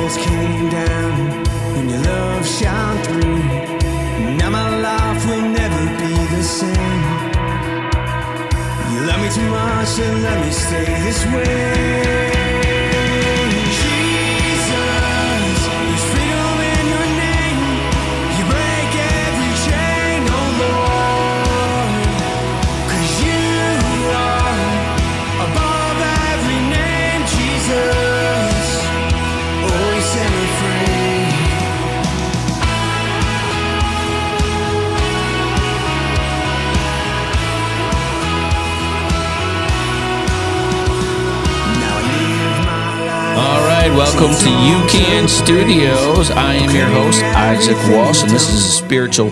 walls came down when your love shone through. Now my life will never be the same. You love me too much to let me stay this way. Welcome to UCAN Studios. I am your host, Isaac Walsh, and this is a spiritual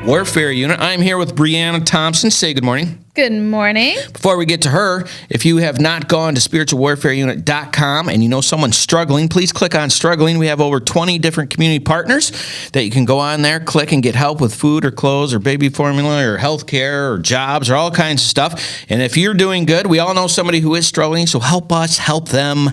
warfare unit. I'm here with Brianna Thompson. Say good morning. Good morning. Before we get to her, if you have not gone to spiritualwarfareunit.com and you know someone's struggling, please click on struggling. We have over 20 different community partners that you can go on there, click and get help with food or clothes or baby formula or health care or jobs or all kinds of stuff. And if you're doing good, we all know somebody who is struggling, so help us help them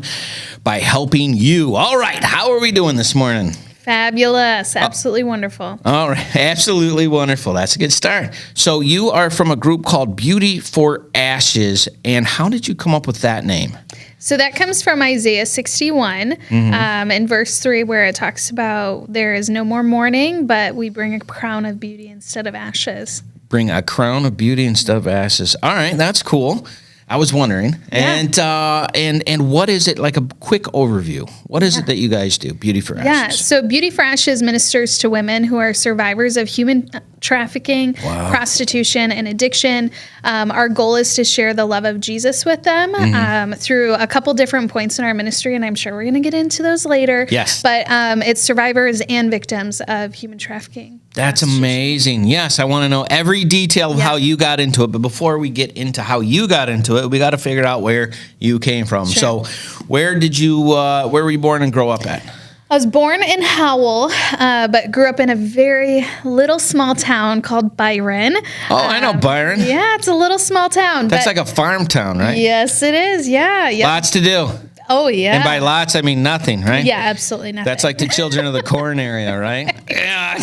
by helping you. All right, how are we doing this morning? Fabulous. Absolutely wonderful. All right. Absolutely wonderful. That's a good start. So you are from a group called Beauty for Ashes. And how did you come up with that name? So that comes from Isaiah 61 in verse 3, where it talks about there is no more mourning, but we bring a crown of beauty instead of ashes. Bring a crown of beauty instead of ashes. All right. That's cool. I was wondering, Yeah. and what is it, like a quick overview? What is it that you guys do, Beauty for Ashes? Yeah, so Beauty for Ashes ministers to women who are survivors of human trafficking, prostitution, and addiction. Our goal is to share the love of Jesus with them through a couple different points in our ministry, and I'm sure we're going to get into those later. Yes. But it's survivors and victims of human trafficking. That's amazing. Yes, I want to know every detail of how you got into it. But before we get into how you got into it, we got to figure out where you came from. Sure. So where were you born and grow up at? I was born in Howell, but grew up in a very little small town called Byron. Oh, I know Byron. Yeah, it's a little small town. That's like a farm town, right? Yes, it is. Yeah. Lots to do. Oh, yeah. And by lots, I mean nothing, right? Yeah, absolutely nothing. That's like the Children of the Corn area, right? Yeah.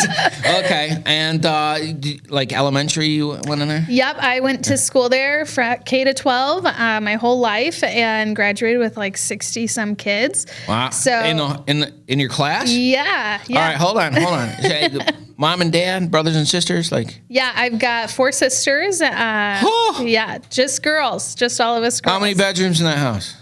Okay. And like elementary, you went in there? Yep. I went to school there for K to 12 my whole life and graduated with like 60 some kids. Wow. So in your class? Yeah. All right. Hold on. Mom and dad, brothers and sisters, like? Yeah, I've got 4 sisters. Yeah, just girls, just all of us girls. How many bedrooms in that house?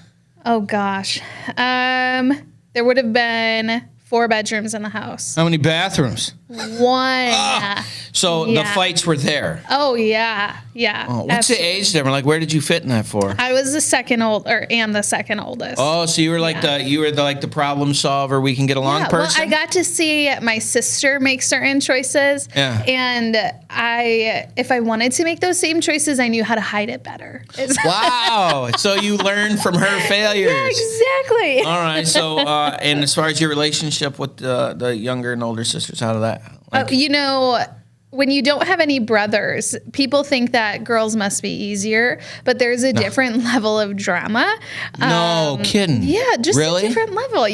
Oh gosh. There would have been 4 bedrooms in the house. How many bathrooms? 1. So the fights were there. Oh yeah. Yeah. Oh, what's the age difference? Like, where did you fit in that for? I was the second oldest. Oh, so you were like the problem solver, we can get along person? Well, I got to see my sister make certain choices. Yeah. And if I wanted to make those same choices, I knew how to hide it better. Wow. So you learned from her failures. Yeah, exactly. All right. So, and as far as your relationship with the younger and older sisters, how did that? When you don't have any brothers, people think that girls must be easier, but there's a different level of drama. No kidding. Yeah, just really? a different level,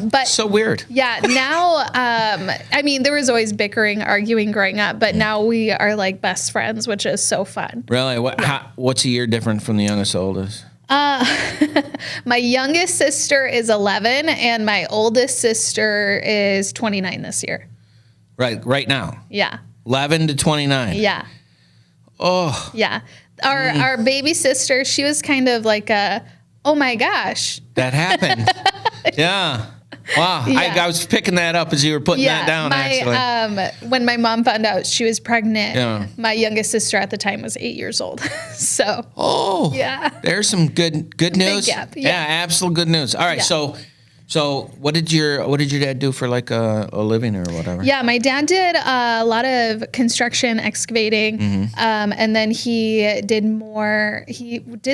But so weird. Yeah, now, there was always bickering, arguing growing up, but now we are like best friends, which is so fun. Really? What's a year different from the youngest to oldest? My youngest sister is 11, and my oldest sister is 29 this year. Right now? Yeah. 11 to 29? Yeah. Oh. Yeah. Our baby sister, she was kind of like oh my gosh. That happened. Yeah. Wow. Yeah. I was picking that up as you were putting that down, actually. When my mom found out she was pregnant, my youngest sister at the time was 8 years old. So. Oh. Yeah. There's some good news. Big gap. Yeah, absolute good news. All right. Yeah. So what did your dad do for like a living or whatever? Yeah, my dad did a lot of construction, excavating, and then he did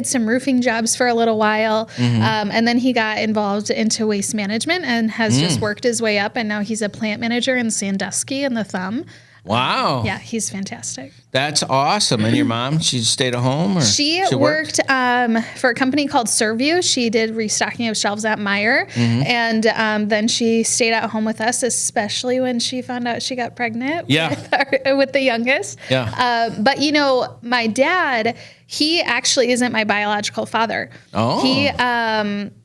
some roofing jobs for a little while, and then he got involved into waste management and has just worked his way up, and now he's a plant manager in Sandusky and the Thumb. Wow. Yeah, he's fantastic. That's awesome. And your mom, she stayed at home? Or She worked for a company called ServeU. She did restocking of shelves at Meijer. And then she stayed at home with us, especially when she found out she got pregnant with the youngest. Yeah. But, you know, my dad, he actually isn't my biological father. Oh. He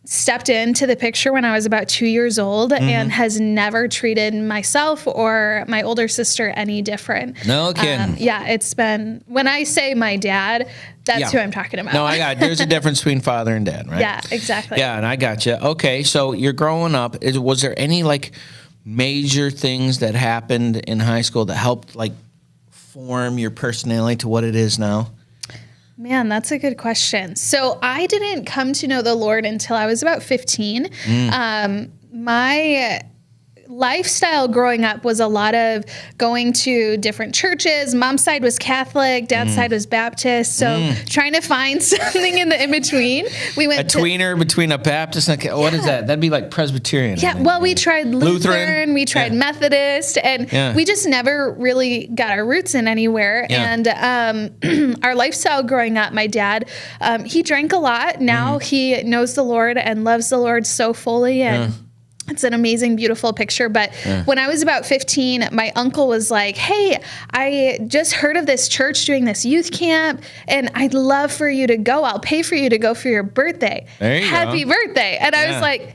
stepped into the picture when I was about 2 years old and has never treated myself or my older sister any different. No kidding. It's been, when I say my dad, that's who I'm talking about. No, I got it. There's a difference between father and dad, right? Yeah, exactly. Yeah, and I got you. Okay, so you're growing up. Was there any, like, major things that happened in high school that helped, like, form your personality to what it is now? Man, that's a good question. So I didn't come to know the Lord until I was about 15. My lifestyle growing up was a lot of going to different churches. Mom's side was Catholic, dad's side was Baptist. So trying to find something in the in-between. We went a tweener between a Baptist and what is that? That'd be like Presbyterian. Yeah, well, we tried Lutheran, we tried Methodist, and we just never really got our roots in anywhere. Yeah. And our lifestyle growing up, my dad, he drank a lot. Now he knows the Lord and loves the Lord so fully, and it's an amazing, beautiful picture. But when I was about 15, my uncle was like, hey, I just heard of this church doing this youth camp, and I'd love for you to go. I'll pay for you to go for your birthday. There you Happy go. birthday. And I was like,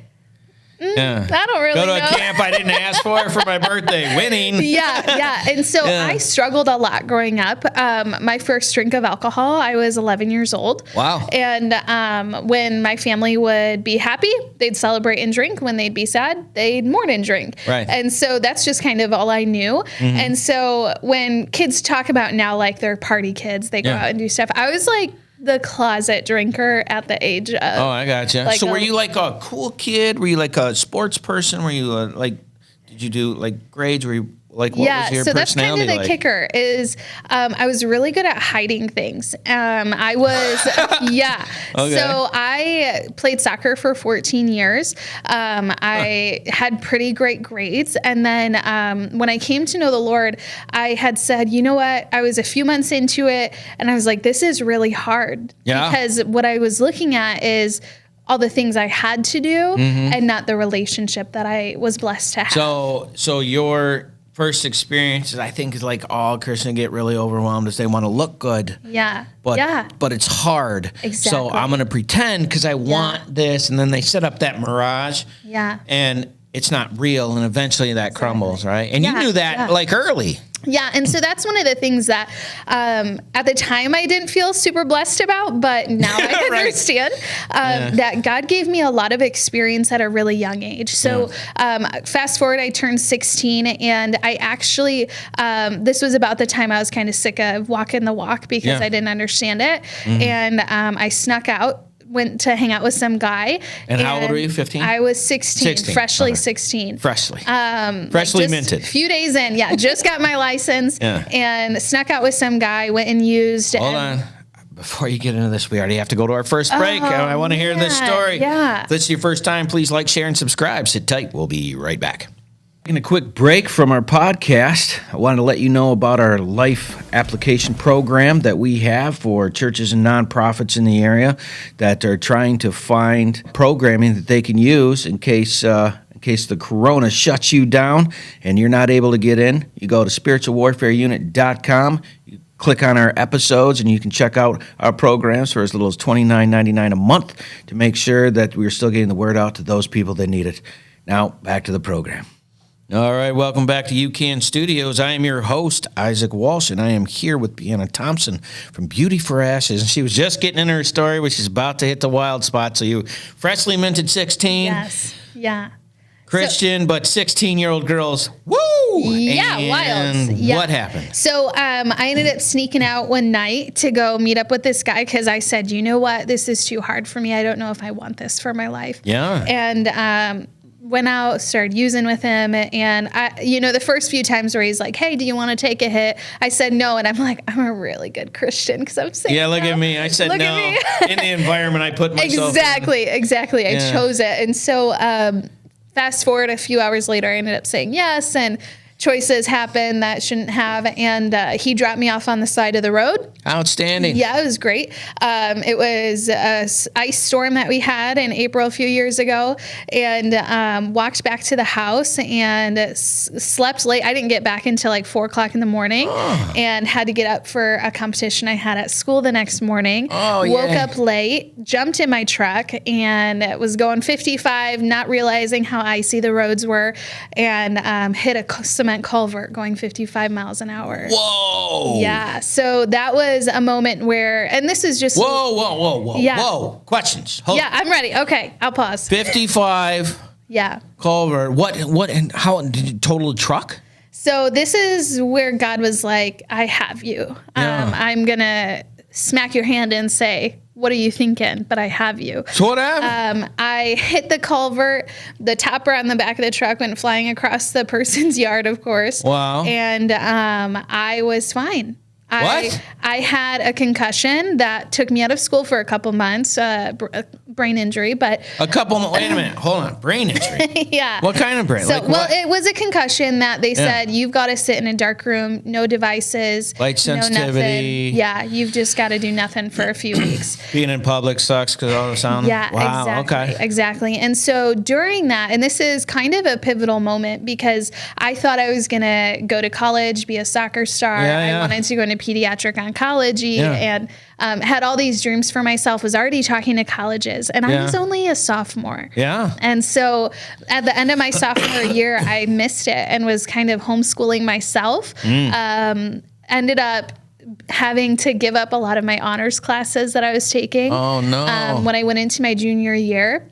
I don't really go to know. a camp I didn't ask for my birthday. Winning. Yeah. And so I struggled a lot growing up. My first drink of alcohol, I was 11 years old. Wow. And when my family would be happy, they'd celebrate and drink. When they'd be sad, they'd mourn and drink. Right. And so that's just kind of all I knew. And so when kids talk about now, like they're party kids, they go out and do stuff. I was like the closet drinker at the age of. Oh, I gotcha. Like so were you like a cool kid? Were you like a sports person? Were you like, did you do like grades? Were you like, what was your so that's kind personality of the like? kicker is I was really good at hiding things. I was, Okay. So I played soccer for 14 years. I had pretty great grades. And then when I came to know the Lord, I had said, you know what? I was a few months into it, and I was like, this is really hard. Yeah. Because what I was looking at is all the things I had to do and not the relationship that I was blessed to have. So your first experiences, I think, is like all Christians get really overwhelmed as they want to look good. Yeah. But it's hard. Exactly. So I'm going to pretend because I want this. And then they set up that mirage. Yeah. And it's not real. And eventually that crumbles, right? And you Yeah, knew that like early. Yeah, and so that's one of the things that at the time I didn't feel super blessed about, but now I Right. understand that God gave me a lot of experience at a really young age. So fast forward, I turned 16, and I actually, this was about the time I was kind of sick of walking the walk because I didn't understand it, and I snuck out. Went to hang out with some guy. And how old were you, 15? I was 16. Freshly 16. Freshly Just minted. A few days in, just got my license and snuck out with some guy, went and used. Hold on. Before you get into this, we already have to go to our first break. I want to hear this story. Yeah. If this is your first time, please like, share, and subscribe. Sit tight. We'll be right back. Taking a quick break from our podcast, I wanted to let you know about our life application program that we have for churches and nonprofits in the area that are trying to find programming that they can use in case the corona shuts you down and you're not able to get in. You go to spiritualwarfareunit.com. You click on our episodes and you can check out our programs for as little as $29.99 a month to make sure that we're still getting the word out to those people that need it. Now, back to the program. All right, welcome back to UCAN Studios. I am your host, Isaac Walsh, and I am here with Brianna Thompson from Beauty for Ashes. And she was just getting in her story, which is about to hit the wild spot. So you freshly minted 16. Yes. Yeah. Christian, but 16-year-old girls. Woo! Yeah, and wild. Yeah. What happened? So I ended up sneaking out one night to go meet up with this guy because I said, you know what? This is too hard for me. I don't know if I want this for my life. Yeah. And went out, started using with him, and the first few times where he's like, hey, do you want to take a hit? I said no, and I'm like, I'm a really good Christian because I'm saying Yeah, look no. at me. I said Look no. at me. In the environment I put myself in. Exactly. I chose it. And so fast forward a few hours later, I ended up saying yes and choices happen that shouldn't have. And he dropped me off on the side of the road. Outstanding. Yeah, it was great. It was a ice storm that we had in April a few years ago, and walked back to the house and slept late. I didn't get back until like 4 o'clock in the morning, and had to get up for a competition I had at school the next morning. Woke up late, jumped in my truck, and was going 55, not realizing how icy the roads were, and hit a cement culvert going 55 miles an hour. Whoa. Yeah. So that was a moment where, and this is just. Whoa. Yeah. Whoa. Questions. Yeah, I'm ready. Okay, I'll pause. 55. Yeah. Culvert. What, and how did you total a truck? So this is where God was like, I have you. Yeah. I'm going to smack your hand and say, what are you thinking? But I have you. So what happened? I hit the culvert. The topper on the back of the truck went flying across the person's yard, of course. Wow. And I was fine. What? I had a concussion that took me out of school for a couple months, brain injury, but... Wait a minute. Hold on. Brain injury. Yeah. What kind of brain? So, Like what? it was a concussion that they said, you've got to sit in a dark room, no devices. Light sensitivity. No nothing. Yeah, you've just got to do nothing for a few weeks. Being in public sucks because all the sound. Yeah, wow, exactly. Okay. Exactly. And so during that, and this is kind of a pivotal moment because I thought I was going to go to college, be a soccer star. I wanted to go into pediatric oncology and had all these dreams for myself, was already talking to colleges, and I was only a sophomore. Yeah. And so at the end of my sophomore year, I missed it and was kind of homeschooling myself. Ended up having to give up a lot of my honors classes that I was taking. Oh, no. When I went into my junior year,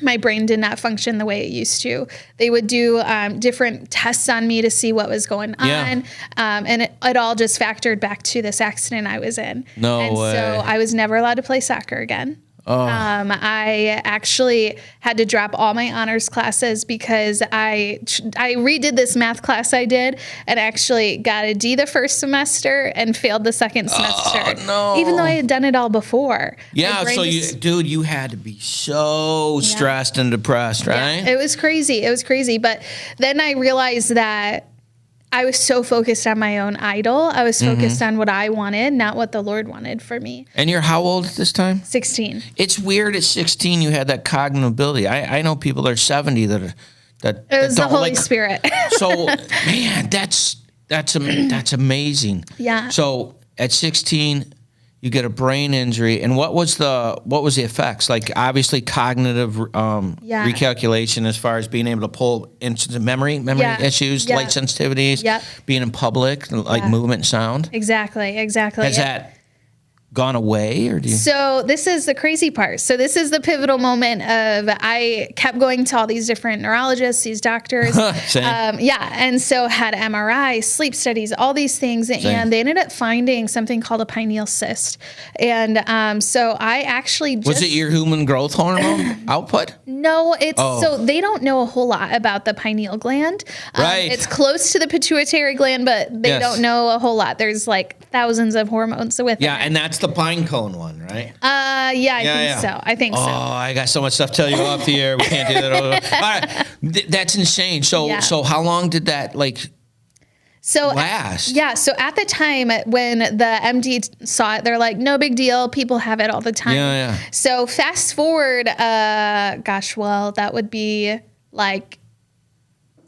my brain did not function the way it used to. They would do different tests on me to see what was going on. And it all just factored back to this accident I was in. No and way. So I was never allowed to play soccer again. I actually had to drop all my honors classes because I redid this math class I did and actually got a D the first semester and failed the second semester. No. Even though I had done it all before. Yeah, so you had to be so stressed and depressed, right? Yeah, it was crazy. It was crazy. But then I realized that I was so focused on my own idol. I was focused on what I wanted, not what the Lord wanted for me. And you're how old at this time? 16. It's weird at 16 you had that cognitive ability. I know people that are 70 that It was the Holy Spirit. So, man, that's amazing. Yeah. So at 16, you get a brain injury, and what was the effects? Like obviously cognitive recalculation as far as being able to pull into memory issues, light sensitivities, being in public, like movement and sound. Exactly. Has that gone away, or do you? So this is the crazy part. So this is the pivotal moment of I kept going to all these different neurologists, these doctors. And so had MRI, sleep studies, all these things. And they ended up finding something called a pineal cyst. And so I actually was it your human growth hormone output? No, it's so they don't know a whole lot about the pineal gland. Right. It's close to the pituitary gland, but they don't know a whole lot. There's like thousands of hormones with it. Yeah, and that's the pine cone one, right? I think so. Oh, I got so much stuff to tell you off the air. We can't do that. All right. That's insane. So how long did that last? Yeah. So at the time when the MD saw it, they're like, no big deal. People have it all the time. Yeah. So fast forward, that would be like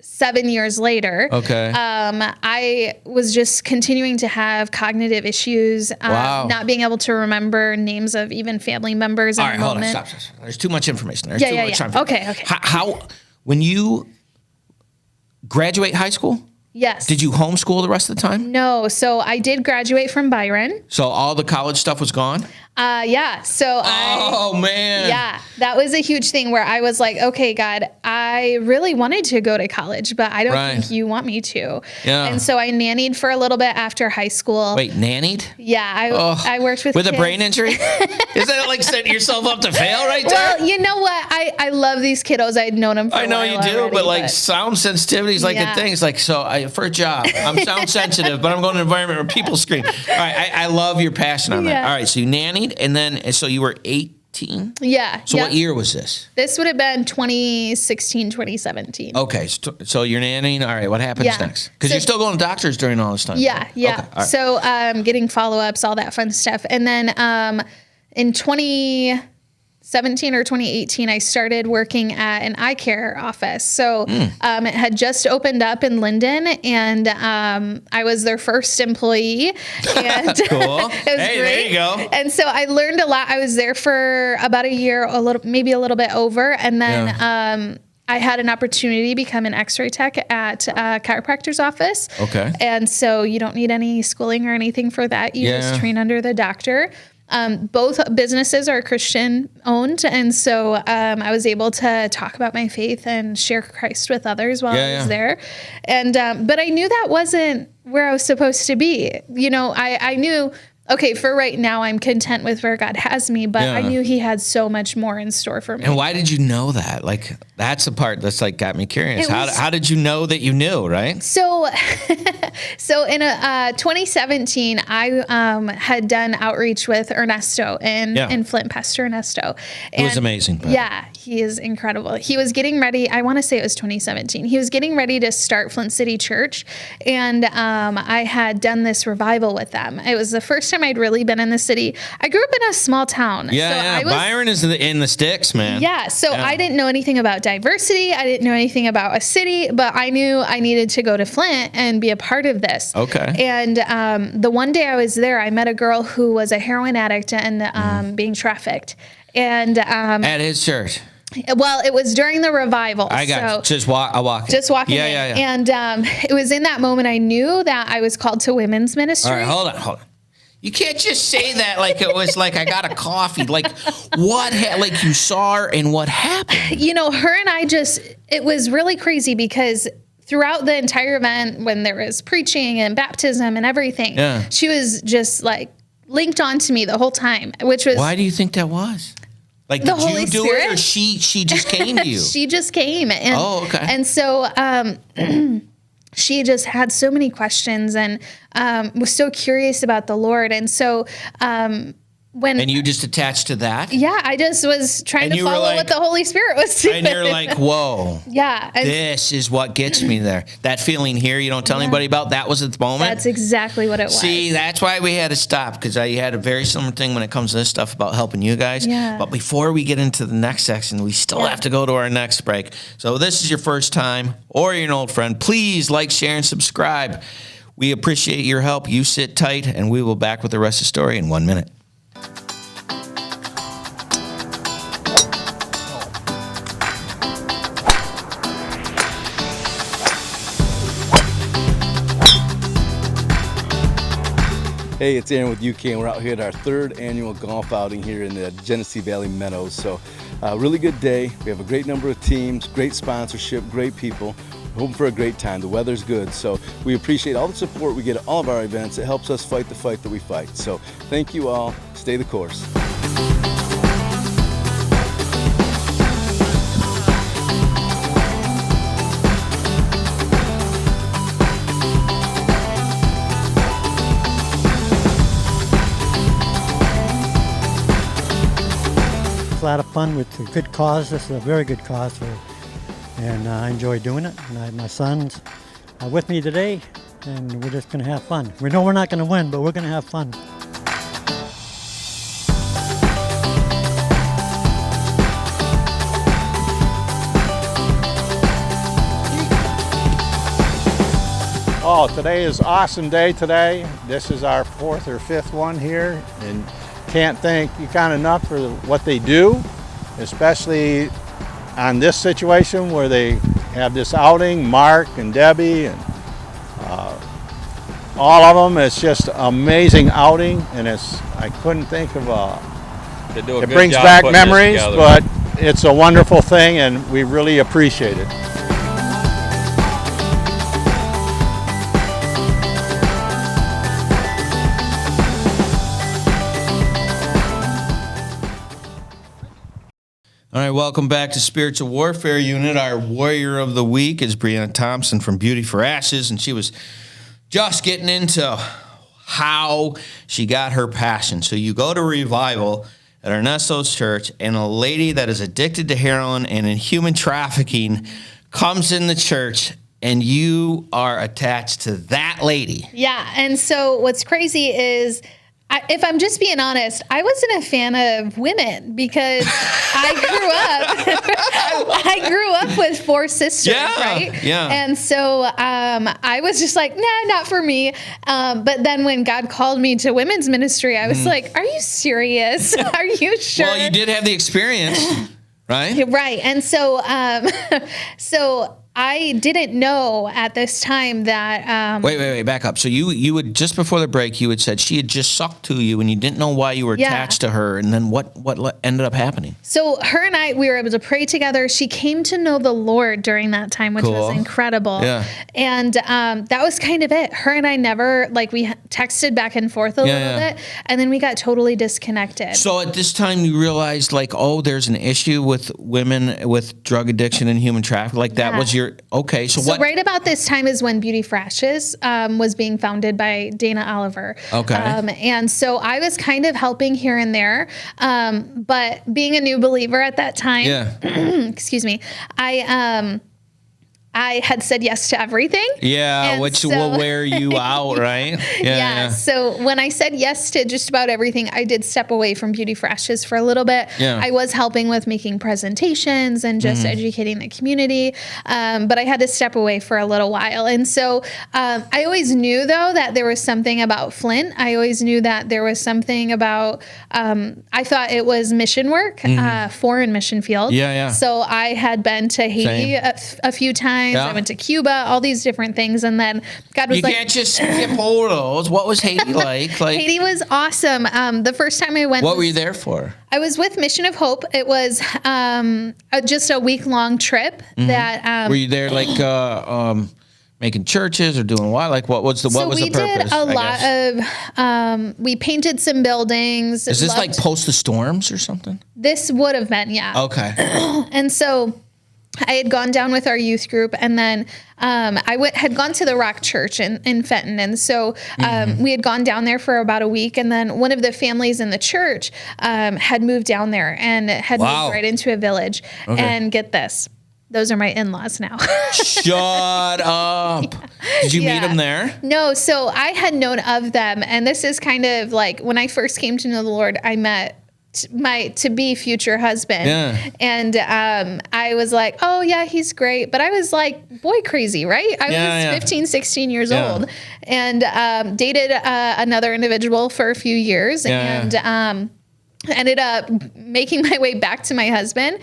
7 years later. Okay. I was just continuing to have cognitive issues, not being able to remember names of even family members. All right, hold on. Stop. There's too much information. There's too much time. Okay. How, when you graduate high school? Yes. Did you homeschool the rest of the time? No. So I did graduate from Byron. So all the college stuff was gone? So man. Yeah, that was a huge thing where I was like, okay, God, I really wanted to go to college, but I don't think you want me to. Yeah. And so I nannied for a little bit after high school. Wait, nannied? Yeah, I worked with kids. A brain injury? Is that like setting yourself up to fail right there? Well, you know what? I love these kiddos. I'd known them for a while. I know you do, already, but sound sensitivity is like the thing. It's like, for a job, I'm sound sensitive, but I'm going to an environment where people scream. All right, I love your passion on that. All right, so you nannied, and then so you were 18 2018? Yeah. So yep. what year was this? This would have been 2016, 2017. Okay, so you're nannying. All right, what happens Yeah. next? Because So- you're still going to doctors during all this time. Yeah, yeah. Okay, all right. So getting follow-ups, all that fun stuff. And then in 2017 or 2018, I started working at an eye care office. So it had just opened up in Linden, and I was their first employee. And Cool. it was Hey, great. there you go. And so I learned a lot. I was there for about a year, maybe a little bit over. And then I had an opportunity to become an x-ray tech at a chiropractor's office. Okay. And so you don't need any schooling or anything for that. You just train under the doctor. Both businesses are Christian owned. And so I was able to talk about my faith and share Christ with others while I was there. And but I knew that wasn't where I was supposed to be. You know, I knew, okay, for right now, I'm content with where God has me, but I knew He had so much more in store for me. And why did you know that? Like, that's the part that's like got me curious. How did you know that you knew, right? So, so in 2017, I had done outreach with Ernesto in Flint, Pastor Ernesto. It was amazing. But. Yeah, he is incredible. He was getting ready. I want to say it was 2017. He was getting ready to start Flint City Church, and I had done this revival with them. It was the first time I'd really been in the city. I grew up in a small town. Yeah, so Byron is in the sticks, man. Yeah, so I didn't know anything about diversity. I didn't know anything about a city, but I knew I needed to go to Flint and be a part of this. Okay. And the one day I was there, I met a girl who was a heroin addict and being trafficked. And at his church. Well, it was during the revival. I got you. Just walking. Just walking in. Yeah. And it was in that moment I knew that I was called to women's ministry. All right, hold on. You can't just say that like it was like I got a coffee. Like what? Like you saw her and what happened? You know, her and I it was really crazy because throughout the entire event, when there was preaching and baptism and everything, she was just like linked onto me the whole time, which was. Why do you think that was? Like, the did Holy you do Spirit? it or she just came to you? She just came. And, okay. And so she just had so many questions and was so curious about the Lord. And so And you just attached to that? Yeah, I just was trying to follow what the Holy Spirit was doing. And you're like, whoa. Yeah. This is what gets me there. That feeling here you don't tell anybody about, that was at the moment? That's exactly what it was. See, that's why we had to stop, because I had a very similar thing when it comes to this stuff about helping you guys. Yeah. But before we get into the next section, we still have to go to our next break. So this is your first time or you're an old friend, please like, share, and subscribe. We appreciate your help. You sit tight, and we will be back with the rest of the story in 1 minute. Hey, it's Aaron with UCAN. We're out here at our third annual golf outing here in the Genesee Valley Meadows. So, really good day. We have a great number of teams, great sponsorship, great people. We're hoping for a great time. The weather's good. So, we appreciate all the support we get at all of our events. It helps us fight the fight that we fight. So, thank you all. Stay the course. A lot of fun with a good cause. This is a very good cause, and I enjoy doing it. And my sons are with me today, and we're just going to have fun. We know we're not going to win, but we're going to have fun. Oh, today is an awesome day today. This is our fourth or fifth one here, and can't thank UCAN enough for what they do, especially on this situation where they have this outing. Mark and Debbie and all of them. It's just an amazing outing, and I couldn't think of it brings back memories, but it's a wonderful thing, and we really appreciate it. All right, welcome back to Spiritual Warfare Unit. Our warrior of the week is Brianna Thompson from Beauty for Ashes, and she was just getting into how she got her passion. So you go to revival, at Ernesto's church, and a lady that is addicted to heroin and in human trafficking comes in the church, and you are attached to that lady. Yeah. And so what's crazy is, if I'm just being honest, I wasn't a fan of women because I grew up with 4 sisters, right? Yeah. And so I was just like, nah, not for me. But then when God called me to women's ministry, I was like, are you serious? Are you sure? Well, you did have the experience, right? Right. And so, so I didn't know at this time that. Wait, back up. So you would, just before the break, you had said she had just sucked to you and you didn't know why you were attached to her. And then what ended up happening? So her and I, we were able to pray together. She came to know the Lord during that time, which was incredible. Yeah. And that was kind of it. Her and I never, we texted back and forth a little bit, and then we got totally disconnected. So at this time you realized there's an issue with women with drug addiction and human trafficking. That was your, okay. So what? Right about this time is when Beauty for Ashes was being founded by Dana Oliver. Okay. And so I was kind of helping here and there. But being a new believer at that time, excuse me, I had said yes to everything. Yeah, and which will wear you out, right? Yeah. So when I said yes to just about everything, I did step away from Beauty for Ashes for a little bit. Yeah. I was helping with making presentations and just educating the community, but I had to step away for a little while. And so I always knew, though, that there was something about Flint. I always knew that there was something about, I thought it was mission work, foreign mission field. Yeah. So I had been to Haiti a few times. Yeah. I went to Cuba, all these different things. And then God was you can't just skip over those. What was Haiti like? Haiti was awesome. The first time I went. What were you there for? I was with Mission of Hope. It was just a week-long trip that. Were you there making churches or doing what? What was the purpose? We did a lot of, we painted some buildings. Is this post the storms or something? This would have been, yeah. Okay. And so I had gone down with our youth group, and then I had gone to the Rock Church in Fenton. And so we had gone down there for about a week, and then one of the families in the church had moved down there and had moved right into a village. Okay. And get this. Those are my in-laws now. Shut up. Did you meet them there? No. So I had known of them. And this is kind of when I first came to know the Lord, I met my to-be future husband. Yeah. And I was like, oh, yeah, he's great. But I was boy crazy, right? I was 15, 16 years old and dated another individual for a few years. Yeah. And ended up making my way back to my husband.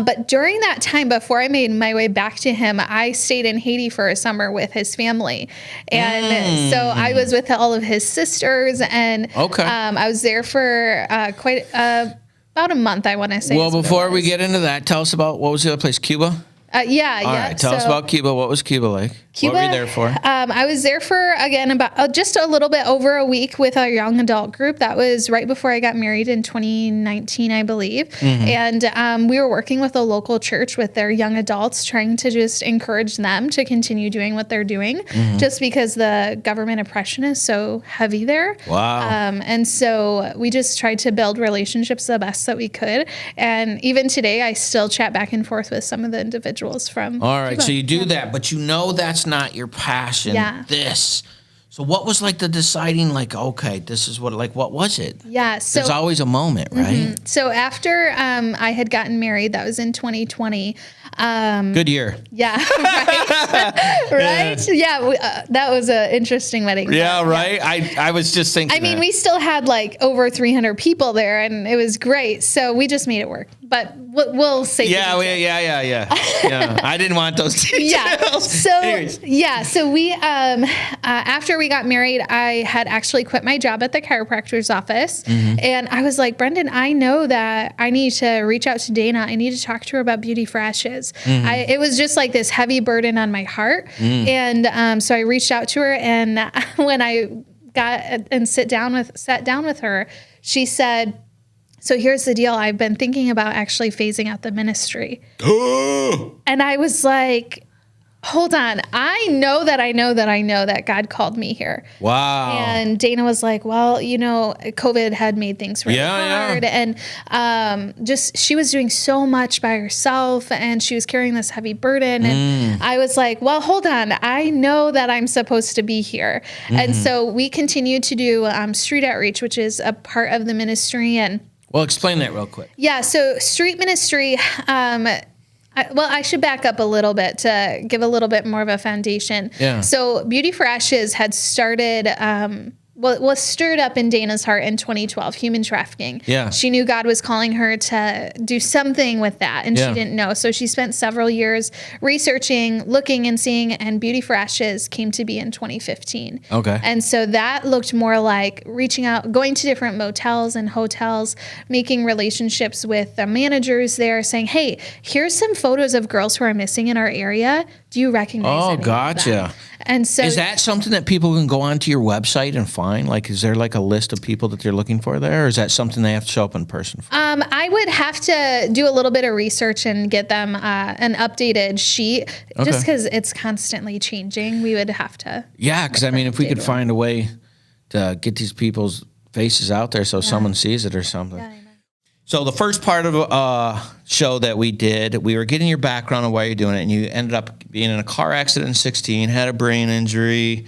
But during that time, before I made my way back to him, I stayed in Haiti for a summer with his family. And so I was with all of his sisters, and I was there for about a month, I want to say. Well, before we get into that, tell us about, what was the other place, Cuba? All right, tell us about Cuba. What was Cuba like? What were you there for? I was there for, again, about just a little bit over a week with our young adult group. That was right before I got married in 2019, I believe. And we were working with a local church with their young adults, trying to just encourage them to continue doing what they're doing, just because the government oppression is so heavy there. Wow. And so we just tried to build relationships the best that we could. And even today, I still chat back and forth with some of the individuals from all right, Cuba. so you do that, but that's not your passion. Yeah. So what was the deciding, okay, this is what was it? Yeah. So there's always a moment, right? So after I had gotten married, that was in 2020. Good year. Yeah. Right. Right. Yeah. That was an interesting wedding. Yeah. Right. I was just thinking. I mean, we still had over 300 people there, and it was great. So we just made it work. But we'll say. Yeah. I didn't want those details. Yeah. So anyways. Yeah. So we after we got married, I had actually quit my job at the chiropractor's office, and I was like, Brendan, I know that I need to reach out to Dana. I need to talk to her about Beauty for Ashes. It was just this heavy burden on my heart, and so I reached out to her, and when I got and sat down with her, she said, so here's the deal. I've been thinking about actually phasing out the ministry. And I was like, hold on. I know that God called me here. Wow. And Dana was like, well, COVID had made things really hard. And just she was doing so much by herself and she was carrying this heavy burden. And I was like, well, hold on. I know that I'm supposed to be here. And so we continued to do street outreach, which is a part of the ministry. And well, explain that real quick. yeah, so street ministry, I should back up a little bit to give a little bit more of a foundation. Yeah. So Beauty for Ashes had started, was stirred up in Dana's heart in 2012, human trafficking. Yeah. She knew God was calling her to do something with that, and she didn't know. So she spent several years researching, looking and seeing, and Beauty for Ashes came to be in 2015. Okay. And so that looked more like reaching out, going to different motels and hotels, making relationships with the managers there, saying, hey, here's some photos of girls who are missing in our area. Do you recognize any of gotcha. them? And so is that something that people can go onto your website and find? Like, is there like a list of people that they're looking for there, or is that something they have to show up in person for? I would have to do a little bit of research and get them an updated sheet, just because it's constantly changing. We would have to. Yeah, because I mean, if we could find a way to get these people's faces out there so someone sees it or something. Yeah, So the first part of show that we did, we were getting your background on why you're doing it, and you ended up being in a car accident in 16, had a brain injury,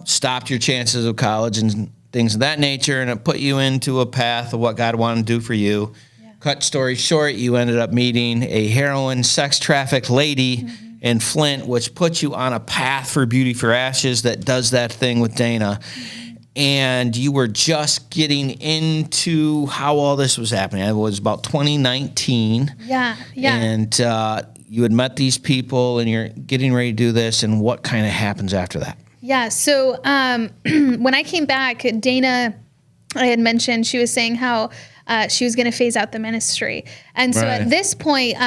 stopped your chances of college and things of that nature, and it put you into a path of what God wanted to do for you. Yeah. Cut story short, you ended up meeting a heroin sex trafficked lady in Flint, which put you on a path for Beauty for Ashes that does that thing with Dana. And you were just getting into how all this was happening. It was about 2019. Yeah. And you had met these people, and you're getting ready to do this, and what kind of happens after that? Yeah. So when I came back, Dana, I had mentioned, she was saying how she was going to phase out the ministry. And so at this point,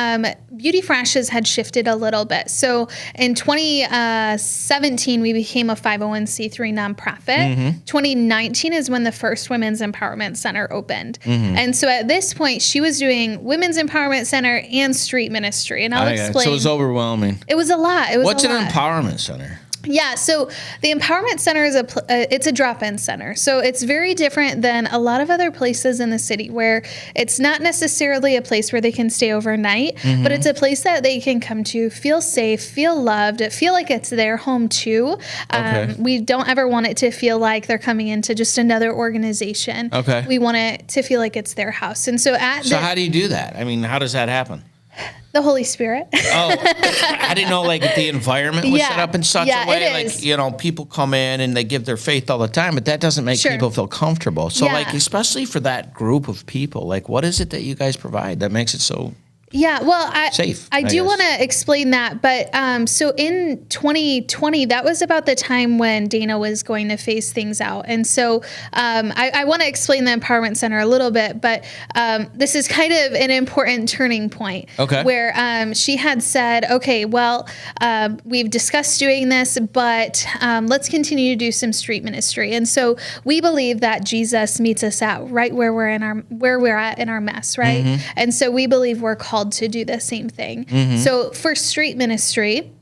Beauty for Ashes had shifted a little bit. So in 2017, we became a 501c3 nonprofit. 2019 is when the first Women's Empowerment Center opened. And so at this point, she was doing Women's Empowerment Center and street ministry. And I'll explain. So it was overwhelming. It was a lot. What's an empowerment center? Yeah, so the Empowerment Center is it's a drop-in center. So it's very different than a lot of other places in the city where it's not necessarily a place where they can stay overnight, but it's a place that they can come to, feel safe, feel loved, feel like it's their home too. We don't ever want it to feel like they're coming into just another organization. We want it to feel like it's their house. And so how do you do that? I mean, how does that happen? The Holy Spirit. I didn't know like the environment was set up in such a way. Like, people come in and they give their faith all the time, but that doesn't make people feel comfortable. So like, especially for that group of people, like what is it that you guys provide that makes it so safe? I do want to explain that. But so in 2020, that was about the time when Dana was going to phase things out. And so I want to explain the Empowerment Center a little bit, but this is kind of an important turning point where she had said, okay, well, we've discussed doing this, but let's continue to do some street ministry. And so we believe that Jesus meets us at right where we're at in our mess, right? And so we believe we're called to do the same thing. So for street ministry,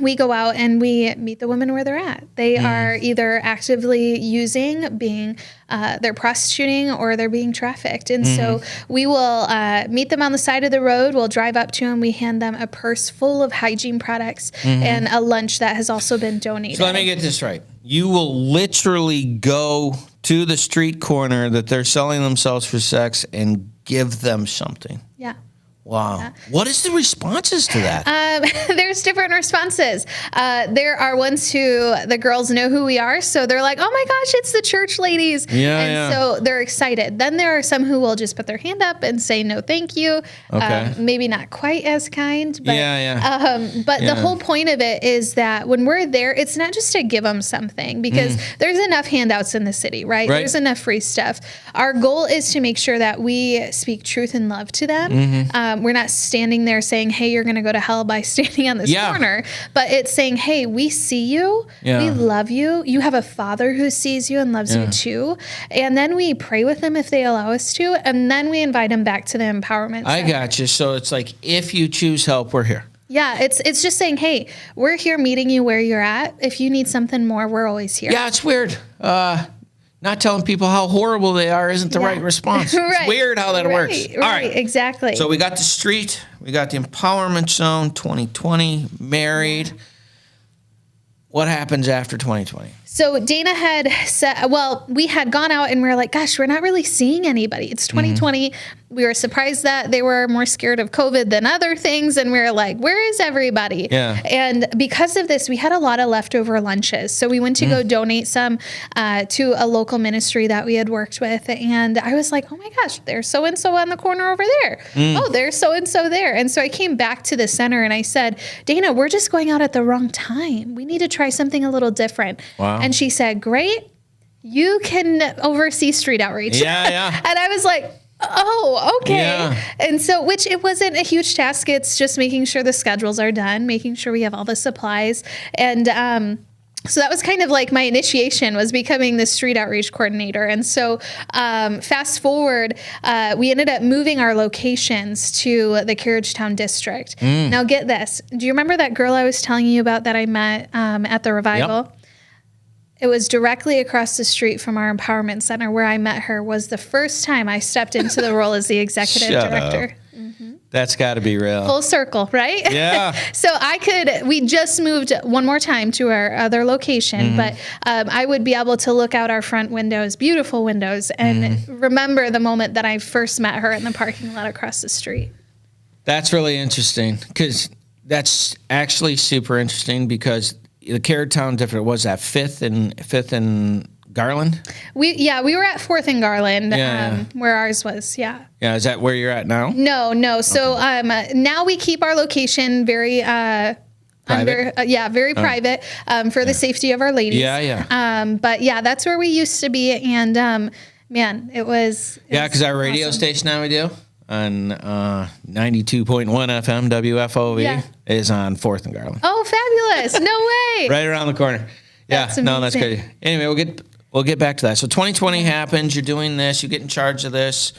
we go out and we meet the women where they're at. They are either actively they're prostituting or they're being trafficked. And so we will meet them on the side of the road. We'll drive up to them. We hand them a purse full of hygiene products and a lunch that has also been donated. So let me get this right. You will literally go to the street corner that they're selling themselves for sex and give them something. Yeah. Wow. Yeah. What is the responses to that? There's different responses. There are ones who the girls know who we are, so they're like, oh my gosh, it's the church ladies. So they're excited. Then there are some who will just put their hand up and say, no, thank you. Maybe not quite as kind. But, but the whole point of it is that when we're there, it's not just to give them something, because there's enough handouts in the city, right? There's enough free stuff. Our goal is to make sure that we speak truth and love to them. We're not standing there saying, hey, you're going to go to hell by standing on this corner. But it's saying, hey, we see you. We love you. You have a Father who sees you and loves you too. And then we pray with them if they allow us to. And then we invite them back to the Empowerment Center. I got you. So it's like, if you choose help, we're here. Yeah, it's just saying, hey, we're here meeting you where you're at. If you need something more, we're always here. Yeah, it's weird. Not telling people how horrible they are isn't the right response. Right. It's weird how that works. Right, All right. exactly. So we got the street, we got the empowerment zone, 2020, married. What happens after 2020? So Dana had said, well, we had gone out and we were like, gosh, we're not really seeing anybody. It's 2020. We were surprised that they were more scared of COVID than other things. And we were like, where is everybody? Yeah. And because of this, we had a lot of leftover lunches. So we went to go donate some to a local ministry that we had worked with. And I was like, oh my gosh, there's so-and-so on the corner over there. Oh, there's so-and-so there. And so I came back to the center and I said, Dana, we're just going out at the wrong time. We need to try something a little different. Wow. And she said, great, you can oversee street outreach. Yeah. And I was like, oh, okay. Yeah. And so, which it wasn't a huge task. It's just making sure the schedules are done, making sure we have all the supplies. And so that was kind of like my initiation, was becoming the street outreach coordinator. And so fast forward, we ended up moving our locations to the Carriagetown district. Now get this. Do you remember that girl I was telling you about that I met at the revival? Yep. It was directly across the street from our empowerment center where I met her. Was the first time I stepped into the role as the executive director. That's got to be real. Full circle, right? Yeah. So we just moved one more time to our other location, but I would be able to look out our front windows, beautiful windows, and remember the moment that I first met her in the parking lot across the street. That's really interesting, because that's actually super interesting, because the Carriagetown different was that Fifth and Garland. We were at 4th and Garland, Yeah. where ours was. Yeah. Yeah, is that where you're at now? No. So now we keep our location very Private? very private for the safety of our ladies. Yeah. But yeah, that's where we used to be, and man, it was. Because our radio awesome. station now we do on 92.1 FM WFOV is on 4th and Garland. Oh, fabulous! No way. Right around the corner. Yeah, That's that's amazing. crazy. Anyway, we'll get back to that. So 2020 happens. You're doing this. You get in charge of this,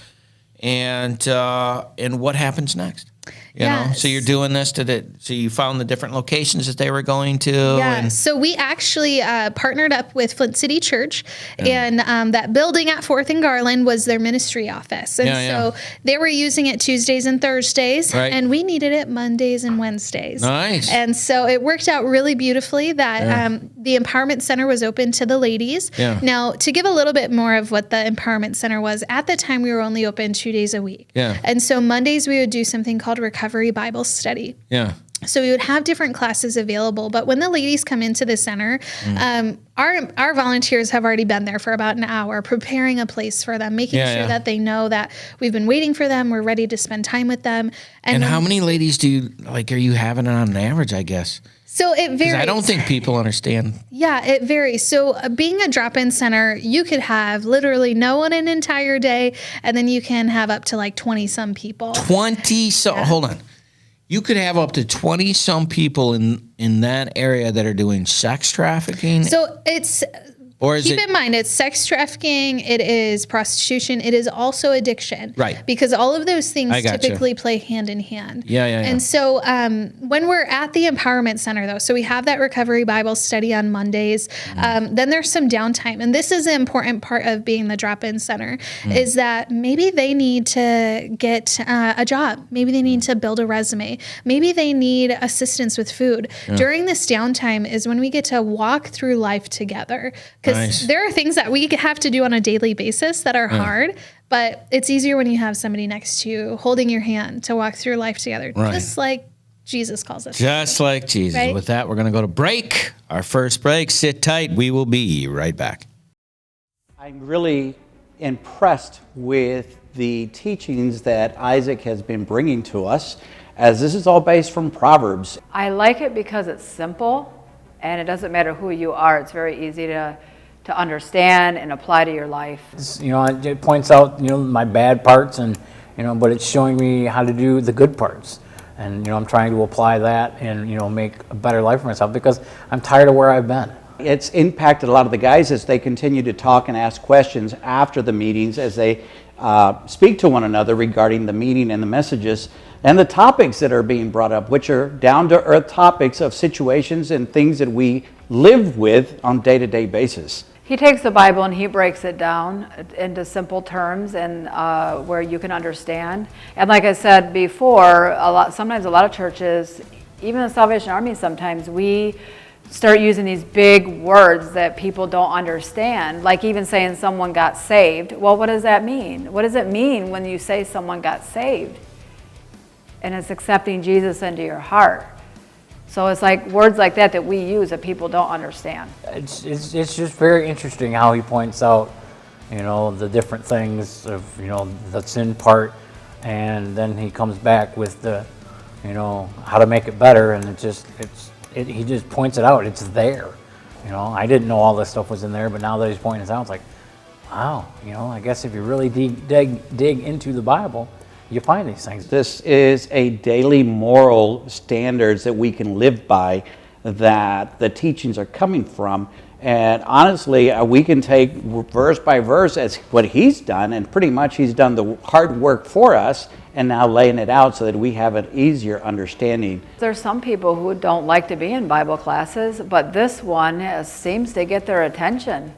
and what happens next? You know, so you're doing this so you found the different locations that they were going to. Yeah. And So we actually partnered up with Flint City Church, and that building at 4th and Garland was their ministry office. And so they were using it Tuesdays and Thursdays, Right. and we needed it Mondays and Wednesdays. Nice. And so it worked out really beautifully that the Empowerment Center was open to the ladies. Yeah. Now, to give a little bit more of what the Empowerment Center was, at the time we were only open 2 days a week. Yeah. And so Mondays we would do something called Recovery Bible Study. Yeah. So we would have different classes available, but when the ladies come into the center, our volunteers have already been there for about an hour, preparing a place for them, making sure that they know that we've been waiting for them, we're ready to spend time with them. And how many ladies are you having on an average, I guess? So it varies. I don't think people understand. Yeah, it varies. So being a drop-in center, you could have literally no one an entire day, and then you can have up to like 20-some people. 20 hold on. You could have up to 20-some people in that area that are doing sex trafficking. So it's Keep in mind, it's sex trafficking, it is prostitution, it is also addiction. Right. Because all of those things gotcha. typically play hand in hand. Yeah. And so when we're at the Empowerment Center, though, so we have that Recovery Bible Study on Mondays, then there's some downtime. And this is an important part of being the drop-in center, is that maybe they need to get a job. Maybe they need to build a resume. Maybe they need assistance with food. During this downtime is when we get to walk through life together. Because there are things that we have to do on a daily basis that are hard, but it's easier when you have somebody next to you holding your hand to walk through life together, just like Jesus calls us. Just like Jesus. Right? With that, we're going to go to break. Our first break. Sit tight. We will be right back. I'm really impressed with the teachings that Isaac has been bringing to us, as this is all based from Proverbs. I like it because it's simple, and it doesn't matter who you are. It's very easy to understand and apply to your life. It points out, my bad parts, and but it's showing me how to do the good parts, and I'm trying to apply that and make a better life for myself, because I'm tired of where I've been. It's impacted a lot of the guys as they continue to talk and ask questions after the meetings, as they speak to one another regarding the meeting and the messages. and the topics that are being brought up, which are down-to-earth topics of situations and things that we live with on a day-to-day basis. He takes the Bible and he breaks it down into simple terms and where you can understand. And like I said before, sometimes a lot of churches, even the Salvation Army, sometimes we start using these big words that people don't understand, like even saying someone got saved. Well, what does that mean? What does it mean when you say someone got saved? And it's accepting Jesus into your heart. So it's like words like that we use that people don't understand. It's just very interesting how he points out, the different things of, the sin part, and then he comes back with the, how to make it better, and he just points it out. It's there. I didn't know all this stuff was in there, but now that he's pointing it out, it's like, wow, I guess if you really dig into the Bible, you find these things. This is a daily moral standards that we can live by, that the teachings are coming from. And honestly, we can take verse by verse as what he's done, and pretty much he's done the hard work for us and now laying it out so that we have an easier understanding. There's some people who don't like to be in Bible classes, but this one seems to get their attention.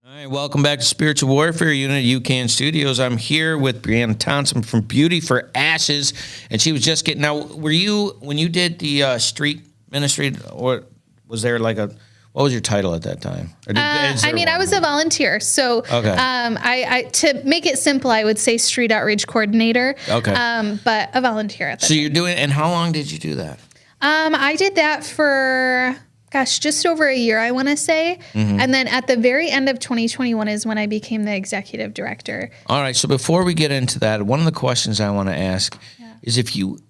All right, welcome back to Spiritual Warfare Unit UCAN Studios. I'm here with Brianna Thompson from Beauty for Ashes, and she was just getting. Now, were you, when you did the street ministry, or was there like what was your title at that time? I was a volunteer. So, okay. I to make it simple, I would say street outreach coordinator. Okay. But a volunteer at that time. You're doing, and how long did you do that? I did that for, just over a year, I want to say. Mm-hmm. And then at the very end of 2021 is when I became the executive director. All right. So before we get into that, one of the questions I want to ask is if you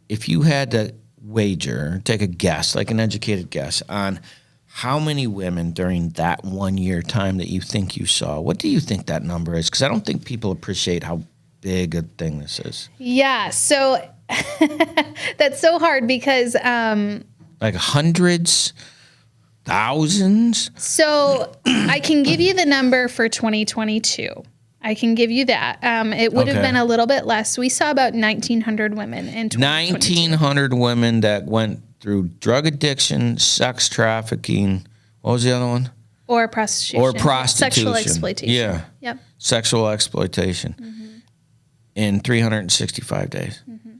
had to wager, take a guess, like an educated guess, on how many women during that 1 year time that you think you saw, what do you think that number is? Because I don't think people appreciate how big a thing this is. Yeah. So that's so hard because... like hundreds... thousands? So I can give you the number for 2022. I can give you that. It would have been a little bit less. We saw about 1,900 women in 2022. 1,900 women that went through drug addiction, sex trafficking. What was the other one? Or prostitution. Sexual exploitation. Yeah. Yep. Sexual exploitation. Mm-hmm. In 365 days. Mm-hmm.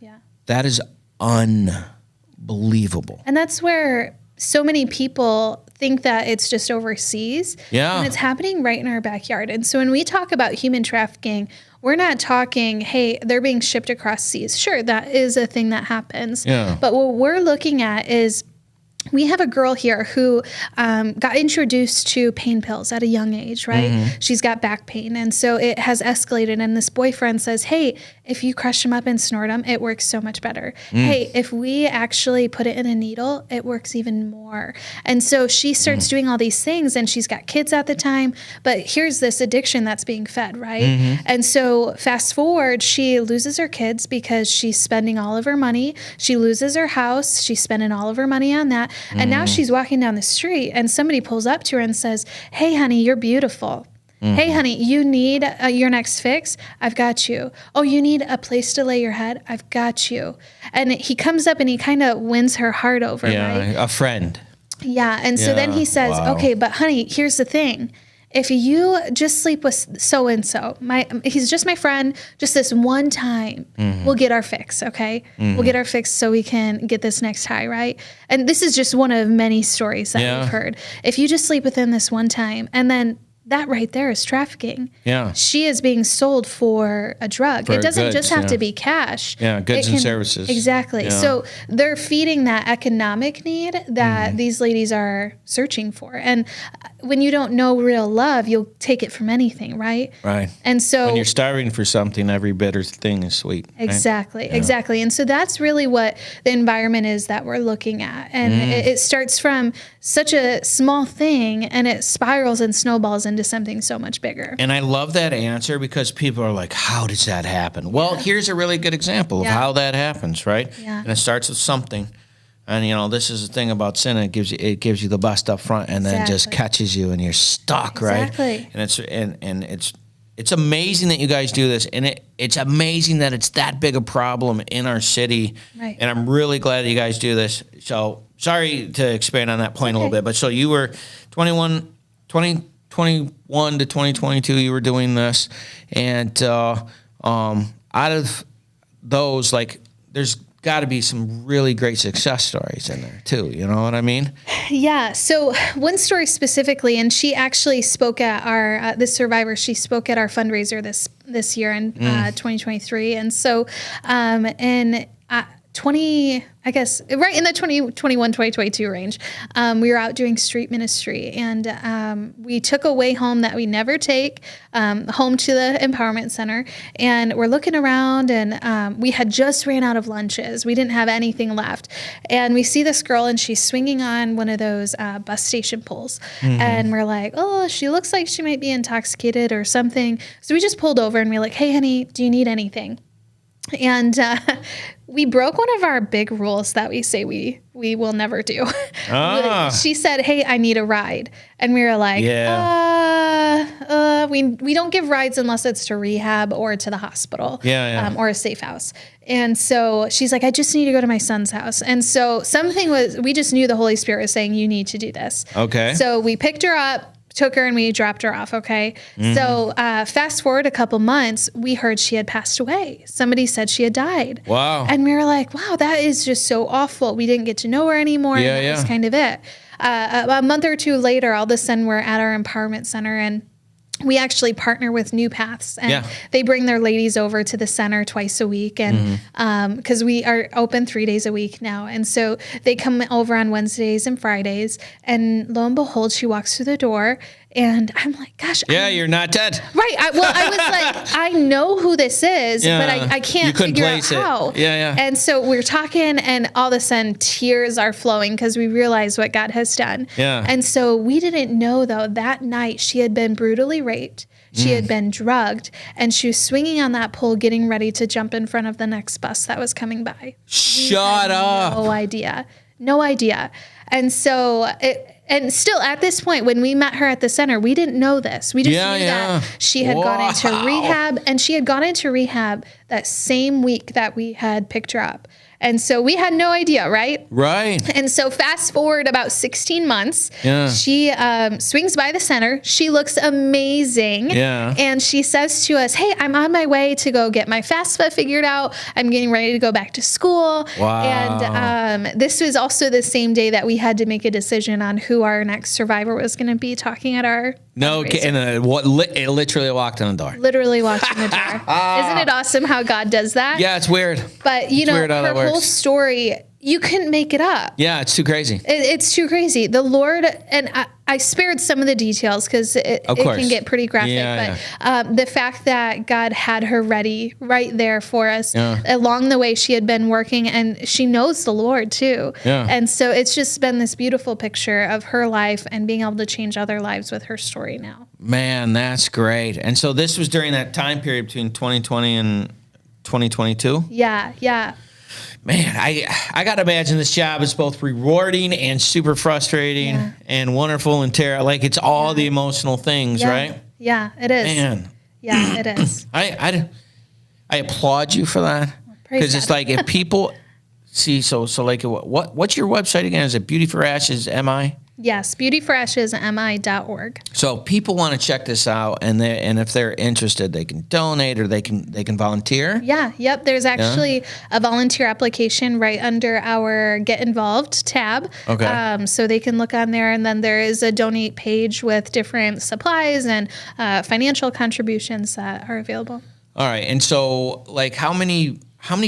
Yeah. That is unbelievable. And that's where so many people think that it's just overseas. Yeah. And it's happening right in our backyard. And so when we talk about human trafficking, we're not talking, hey, they're being shipped across seas. Sure, that is a thing that happens. Yeah. But what we're looking at is we have a girl here who got introduced to pain pills at a young age, right? Mm-hmm. She's got back pain. And so it has escalated. And this boyfriend says, hey, if you crush them up and snort them, it works so much better. Hey, if we actually put it in a needle, it works even more. And so she starts doing all these things, and she's got kids at the time. But here's this addiction that's being fed, right? Mm-hmm. And so fast forward, she loses her kids because she's spending all of her money. She loses her house. She's spending all of her money on that. And now she's walking down the street and somebody pulls up to her and says, hey, honey, you're beautiful. Mm-hmm. Hey, honey, you need your next fix? I've got you. Oh, you need a place to lay your head? I've got you. And he comes up and he kind of wins her heart over, right? A friend. Yeah. And so then he says, okay, but honey, here's the thing. If you just sleep with so-and-so, he's just my friend, just this one time, we'll get our fix, okay? We'll get our fix so we can get this next high, right? And this is just one of many stories that we've heard. If you just sleep with him this one time, and then that right there is trafficking. Yeah. She is being sold for a drug. It doesn't just have to be cash. Yeah, goods and services. Exactly. Yeah. So they're feeding that economic need that these ladies are searching for. And when you don't know real love, you'll take it from anything, right? Right. And so when you're starving for something, every bitter thing is sweet. Exactly. Right? Exactly. And so that's really what the environment is that we're looking at. And it starts from such a small thing, and it spirals and snowballs into something so much bigger. And I love that answer because people are like, how does that happen? Well, here's a really good example of how that happens, right? Yeah. And it starts with something. And this is the thing about sin. It gives you the bust up front, and then just catches you, and you're stuck, right? Exactly. And it's amazing that you guys do this, and it's amazing that it's that big a problem in our city. Right. And I'm really glad that you guys do this. So sorry to expand on that point a little bit, but so you were 2021 to 2022, you were doing this, and out of those, like, there's got to be some really great success stories in there too. You know what I mean? Yeah. So one story specifically, and she actually spoke at our this survivor. She spoke at our fundraiser this year in 2023, and so in 20, I guess, right in the 2021, 2022 range, we were out doing street ministry, and we took a way home that we never take home to the empowerment center, and we're looking around, and we had just ran out of lunches. We didn't have anything left, and we see this girl, and she's swinging on one of those bus station poles, and we're like, oh, she looks like she might be intoxicated or something. So we just pulled over, and we're like, hey, honey, do you need anything? And we broke one of our big rules that we say we will never do. She said, hey, I need a ride. And we were like, we don't give rides unless it's to rehab or to the hospital or a safe house. And so she's like, I just need to go to my son's house. And so we just knew the Holy Spirit was saying, you need to do this. Okay. So we picked her up, took her, and we dropped her off, okay? So fast forward a couple months, we heard she had passed away. Somebody said she had died. Wow. And we were like, wow, that is just so awful. We didn't get to know her anymore, and that was kind of it. A month or two later, all of a sudden, we're at our empowerment center, and we actually partner with New Paths, and they bring their ladies over to the center twice a week, and because we are open 3 days a week now, and so they come over on Wednesdays and Fridays, and lo and behold, she walks through the door, and I'm like, gosh. You're not dead. Right. I was like, I know who this is, but I can't figure out how. And so we're talking, and all of a sudden tears are flowing because we realize what God has done. And so we didn't know, though, that night she had been brutally raped. She had been drugged, and she was swinging on that pole getting ready to jump in front of the next bus that was coming by. Shut up. No idea. And so and still at this point, when we met her at the center, we didn't know this. We just knew that she had gone into rehab, and she had gone into rehab that same week that we had picked her up. And so we had no idea, right? Right. And so fast forward about 16 months, she swings by the center. She looks amazing. And she says to us, hey, I'm on my way to go get my FAFSA figured out. I'm getting ready to go back to school. And this was also the same day that we had to make a decision on who our next survivor was going to be talking at our and it literally walked in the door. Literally walked in the door. Isn't it awesome how God does that? Yeah, it's weird. But, her whole story, you couldn't make it up. Yeah, it's too crazy. It's too crazy. The Lord, and I spared some of the details because it can get pretty graphic, but the fact that God had her ready right there for us, along the way she had been working, and she knows the Lord too. And so it's just been this beautiful picture of her life and being able to change other lives with her story now. Man, that's great. And so this was during that time period between 2020 and 2022? Yeah. Man, I got to imagine this job is both rewarding and super frustrating and wonderful and terrible. Like, it's all the emotional things, right? Yeah, it is. Man. Yeah, it is. I applaud you for that. Because it's like, if people see, so like, what's your website again? Is it Beauty for Ashes, MI? Yes, beautyforashesmi.org. So people want to check this out, and if they're interested, they can donate or they can volunteer. Yep. There's actually a volunteer application right under our Get Involved tab. Okay. So they can look on there, and then there is a donate page with different supplies and financial contributions that are available. All right, and so like how many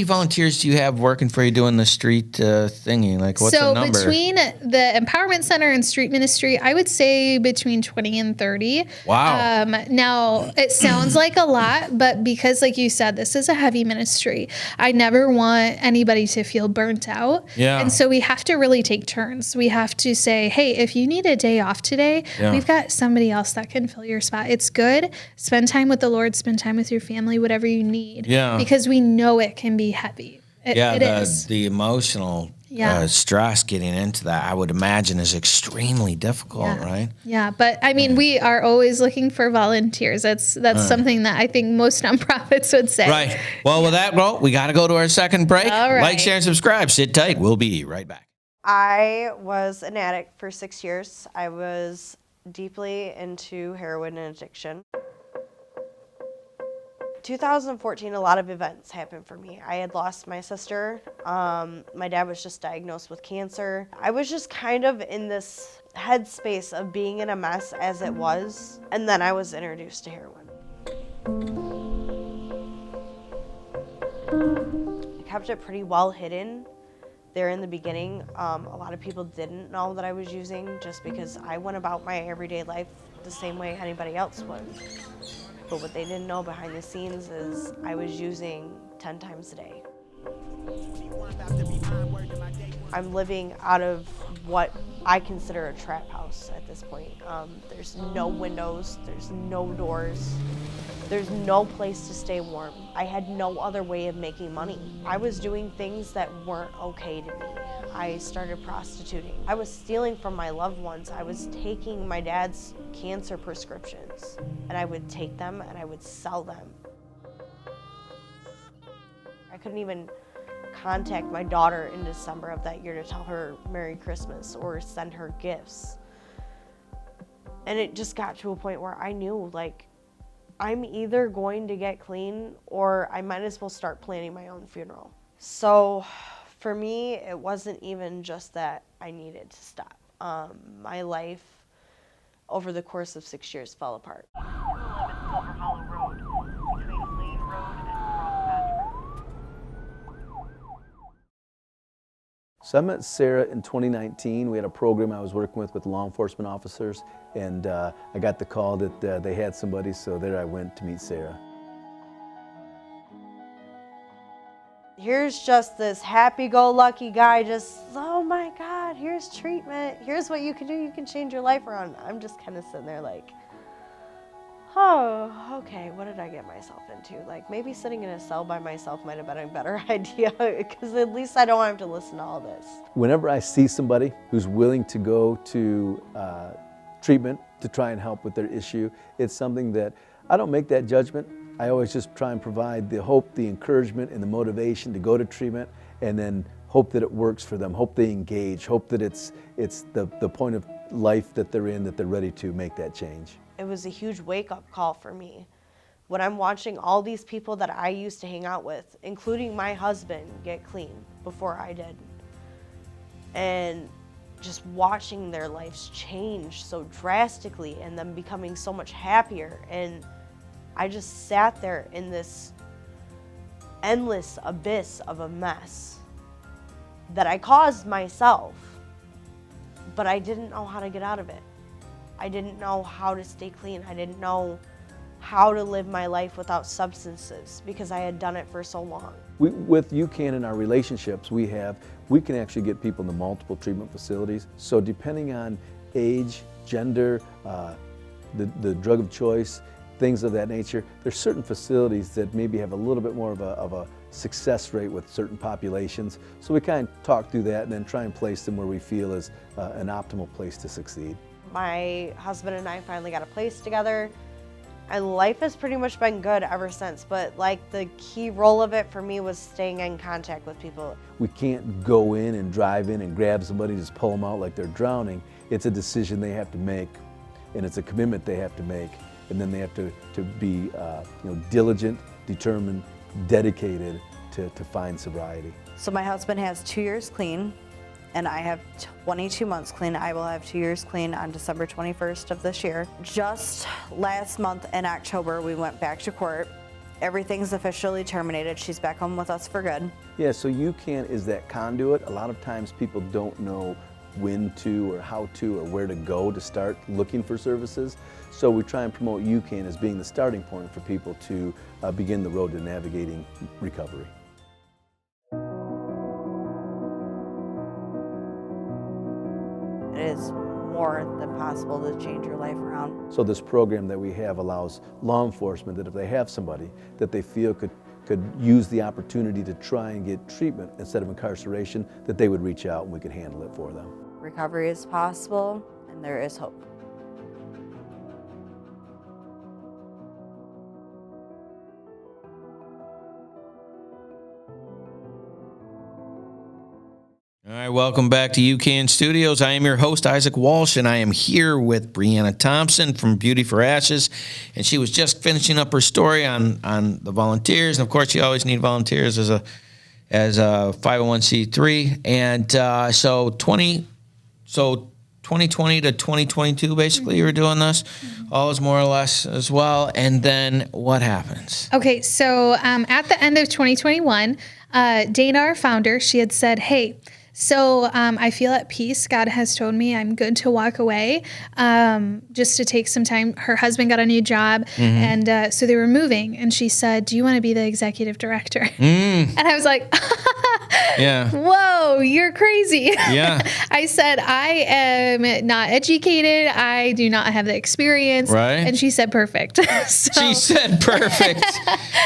volunteers do you have working for you doing the street thingy? Like, what's the number? So between the Empowerment Center and street ministry, I would say between 20 and 30. Wow. Now, it sounds like a lot, but because, like you said, this is a heavy ministry, I never want anybody to feel burnt out. Yeah. And so we have to really take turns. We have to say, hey, if you need a day off today, we've got somebody else that can fill your spot. It's good. Spend time with the Lord, spend time with your family, whatever you need. Yeah. Because we know it can be heavy. It is. The emotional stress getting into that, I would imagine, is extremely difficult, right? Yeah, but I mean, we are always looking for volunteers. That's something that I think most nonprofits would say. Right. Well, with that, we got to go to our second break. All right. Like, share, and subscribe. Sit tight. We'll be right back. I was an addict for 6 years. I was deeply into heroin and addiction. 2014, a lot of events happened for me. I had lost my sister. My dad was just diagnosed with cancer. I was just kind of in this headspace of being in a mess as it was, and then I was introduced to heroin. I kept it pretty well hidden there in the beginning. A lot of people didn't know that I was using just because I went about my everyday life the same way anybody else would. But what they didn't know behind the scenes is I was using 10 times a day. I'm living out of what I consider a trap house at this point. There's no windows, there's no doors, there's no place to stay warm. I had no other way of making money. I was doing things that weren't okay to me. I started prostituting. I was stealing from my loved ones. I was taking my dad's cancer prescriptions, and I would take them and I would sell them. I couldn't even contact my daughter in December of that year to tell her Merry Christmas or send her gifts. And it just got to a point where I knew, like, I'm either going to get clean or I might as well start planning my own funeral. So for me, it wasn't even just that I needed to stop. My life over the course of 6 years fell apart. So I met Sarah in 2019. We had a program I was working with law enforcement officers, and I got the call that they had somebody, so there I went to meet Sarah. Here's just this happy-go-lucky guy just, oh my God, here's treatment. Here's what you can do. You can change your life around. I'm just kind of sitting there like, oh, okay, what did I get myself into? Like, maybe sitting in a cell by myself might have been a better idea, because at least I don't have to listen to all this. Whenever I see somebody who's willing to go to treatment to try and help with their issue, it's something that I don't make that judgment. I always just try and provide the hope, the encouragement, and the motivation to go to treatment, and then hope that it works for them, hope they engage, hope that it's the point of life that they're in, that they're ready to make that change. It was a huge wake-up call for me when I'm watching all these people that I used to hang out with, including my husband, get clean before I did. And just watching their lives change so drastically and them becoming so much happier. And I just sat there in this endless abyss of a mess that I caused myself, but I didn't know how to get out of it. I didn't know how to stay clean. I didn't know how to live my life without substances because I had done it for so long. With UCAN and our relationships we can actually get people into multiple treatment facilities. So depending on age, gender, the drug of choice, things of that nature, there's certain facilities that maybe have a little bit more of a success rate with certain populations. So we kind of talk through that and then try and place them where we feel is an optimal place to succeed. My husband and I finally got a place together, and life has pretty much been good ever since, but like the key role of it for me was staying in contact with people. We can't go in and drive in and grab somebody and just pull them out like they're drowning. It's a decision they have to make, and it's a commitment they have to make, and then they have to be diligent, determined, dedicated to find sobriety. So my husband has 2 years clean, and I have 22 months clean. I will have 2 years clean on December 21st of this year. Just last month in October, we went back to court. Everything's officially terminated. She's back home with us for good. Yeah, so UCAN is that conduit. A lot of times people don't know when to or how to or where to go to start looking for services. So we try and promote UCAN as being the starting point for people to begin the road to navigating recovery. It is more than possible to change your life around. So this program that we have allows law enforcement that if they have somebody that they feel could could use the opportunity to try and get treatment instead of incarceration, that they would reach out and we could handle it for them. Recovery is possible, and there is hope. All right, welcome back to UCAN Studios. I am your host, Isaac Walsh, and I am here with Brianna Thompson from Beauty for Ashes. And she was just finishing up her story on the volunteers. And, of course, you always need volunteers as a 501c3. And so 2020 to 2022, basically, you were doing this. All is more or less as well. And then what happens? Okay, so at the end of 2021, Dana, our founder, she had said, hey, so I feel at peace. God has told me I'm good to walk away, just to take some time. Her husband got a new job, and so they were moving. And she said, do you want to be the executive director? And I was like, Yeah. whoa, you're crazy. Yeah. I said, I am not educated. I do not have the experience. Right. And she said, perfect. So, She said perfect.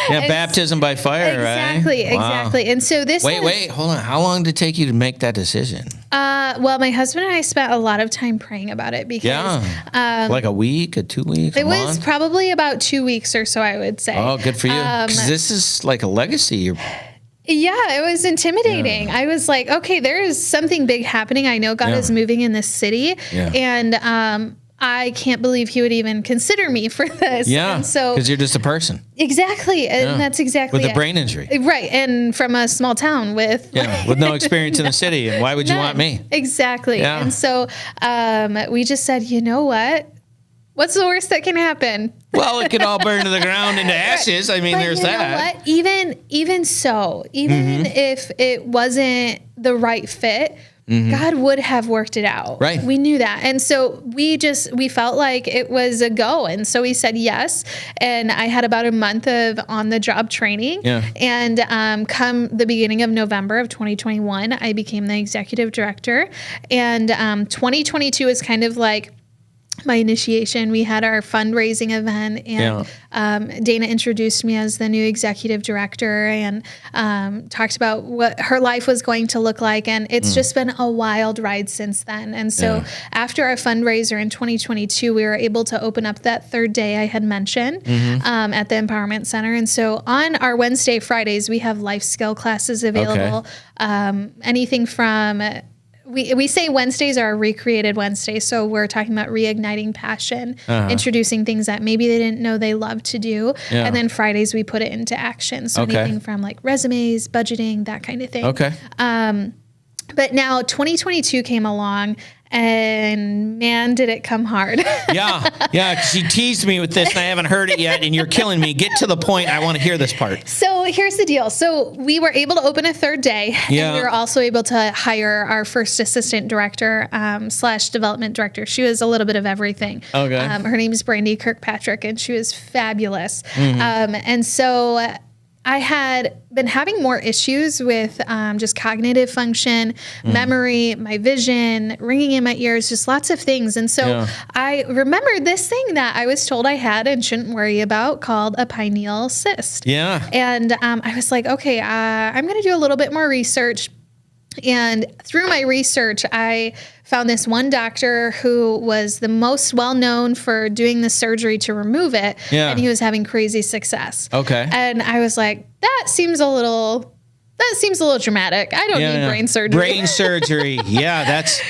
Yeah, baptism by fire, exactly, right? Wow. Exactly. And so this Wait, hold on. How long did it take you to make that decision? Well, my husband and I spent a lot of time praying about it because Like a week, 2 weeks, it a was month? probably about 2 weeks or so, I would say. Oh, good for you. 'Cause this is like a legacy. Yeah, it was intimidating. I was like, okay, there is something big happening. I know God is moving in this city, and I can't believe he would even consider me for this. Yeah, and so because you're just a person. Exactly, and that's exactly with a it. brain injury. Right, and from a small town with With no experience in the city, and why would you want me? Exactly. Yeah. And so we just said, you know what? What's the worst that can happen? Well, it could all burn to the ground into ashes. I mean, But there's you that. know what? Even so, even if it wasn't the right fit, God would have worked it out. Right. We knew that. And so we felt like it was a go. And so we said yes. And I had about a month of on-the-job training. Yeah. And come the beginning of November of 2021, I became the executive director. And 2022 is kind of like my initiation. We had our fundraising event, and Dana introduced me as the new executive director, and talked about what her life was going to look like. And it's just been a wild ride since then. And so after our fundraiser in 2022, we were able to open up that third day I had mentioned at the Empowerment Center. And so on our Wednesday, Fridays, we have life skill classes available. Anything from we say Wednesdays are recreated Wednesdays, so we're talking about reigniting passion, introducing things that maybe they didn't know they loved to do, and then Fridays we put it into action. So anything from like resumes, budgeting, that kind of thing. Okay. But now 2022 came along, and man, did it come hard. Yeah, because you teased me with this, and I haven't heard it yet, and you're killing me. Get to the point. I want to hear this part. So here's the deal. So we were able to open a third day, and we were also able to hire our first assistant director / development director. She was a little bit of everything. Okay. Her name is Brandy Kirkpatrick, and she was fabulous. And so I had been having more issues with just cognitive function, memory, my vision, ringing in my ears, just lots of things. And so I remembered this thing that I was told I had and shouldn't worry about called a pineal cyst. Yeah. And I was like, okay, I'm going to do a little bit more research. And through my research, I found this one doctor who was the most well-known for doing the surgery to remove it. Yeah. And he was having crazy success. Okay. And I was like, that seems a little dramatic. I don't need brain surgery. Brain surgery. Yeah, that's...